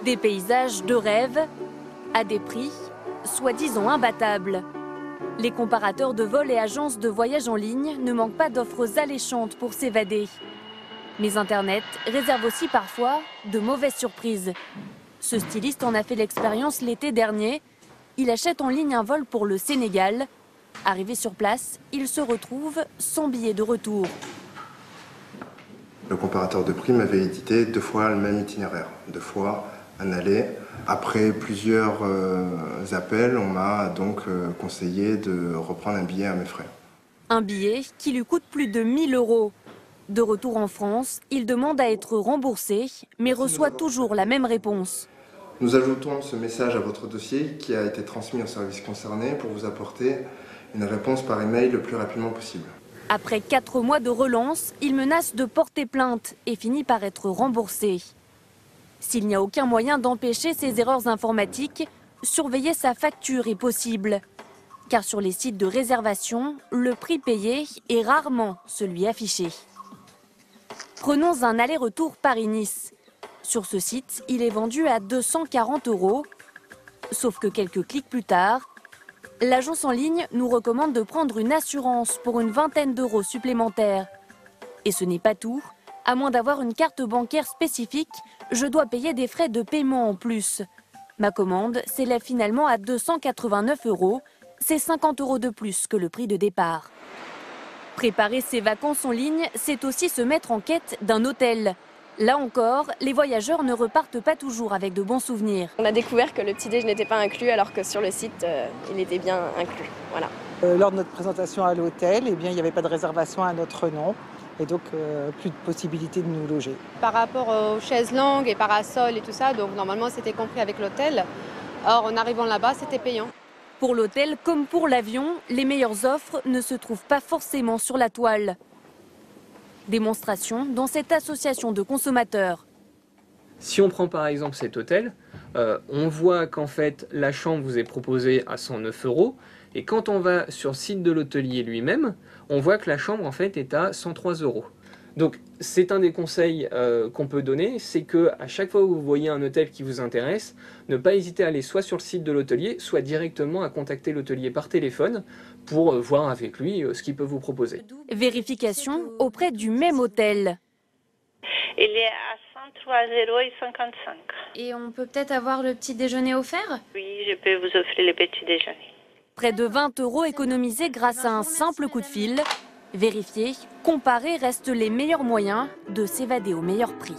Des paysages de rêve à des prix soi-disant imbattables. Les comparateurs de vols et agences de voyage en ligne ne manquent pas d'offres alléchantes pour s'évader. Mais Internet réserve aussi parfois de mauvaises surprises. Ce styliste en a fait l'expérience l'été dernier. Il achète en ligne un vol pour le Sénégal. Arrivé sur place, il se retrouve sans billet de retour. Le comparateur de prix m'avait édité 2 fois le même itinéraire, 2 fois un aller. Après plusieurs appels, on m'a donc conseillé de reprendre un billet à mes frais. Un billet qui lui coûte plus de 1 000 €. De retour en France, il demande à être remboursé, mais reçoit toujours la même réponse. Nous ajoutons ce message à votre dossier qui a été transmis au service concerné pour vous apporter une réponse par email le plus rapidement possible. Après 4 mois de relance, il menace de porter plainte et finit par être remboursé. S'il n'y a aucun moyen d'empêcher ces erreurs informatiques, surveiller sa facture est possible. Car sur les sites de réservation, le prix payé est rarement celui affiché. Prenons un aller-retour Paris-Nice. Sur ce site, il est vendu à 240 €. Sauf que quelques clics plus tard, l'agence en ligne nous recommande de prendre une assurance pour une vingtaine d'euros supplémentaires. Et ce n'est pas tout. À moins d'avoir une carte bancaire spécifique, je dois payer des frais de paiement en plus. Ma commande s'élève finalement à 289 €. C'est 50 € de plus que le prix de départ. Préparer ses vacances en ligne, c'est aussi se mettre en quête d'un hôtel. Là encore, les voyageurs ne repartent pas toujours avec de bons souvenirs. On a découvert que le petit-déj n'était pas inclus alors que sur le site, il était bien inclus. Voilà. Lors de notre présentation à l'hôtel, il n'y avait pas de réservation à notre nom et donc plus de possibilité de nous loger. Par rapport aux chaises longues et parasols et tout ça, donc normalement c'était compris avec l'hôtel. Or en arrivant là-bas, c'était payant. Pour l'hôtel comme pour l'avion, les meilleures offres ne se trouvent pas forcément sur la toile. Démonstration dans cette association de consommateurs. Si on prend par exemple cet hôtel, on voit qu'en fait la chambre vous est proposée à 109 € et quand on va sur le site de l'hôtelier lui-même, on voit que la chambre en fait est à 103 €. Donc c'est un des conseils qu'on peut donner, c'est que à chaque fois où vous voyez un hôtel qui vous intéresse, ne pas hésiter à aller soit sur le site de l'hôtelier, soit directement à contacter l'hôtelier par téléphone pour voir avec lui ce qu'il peut vous proposer. Vérification auprès du même hôtel. Il est à 103,55 €. Et on peut peut-être avoir le petit déjeuner offert? Oui, je peux vous offrir le petit déjeuner. Près de 20 € économisés grâce à un simple coup de fil. Vérifier, comparer restent les meilleurs moyens de s'évader au meilleur prix.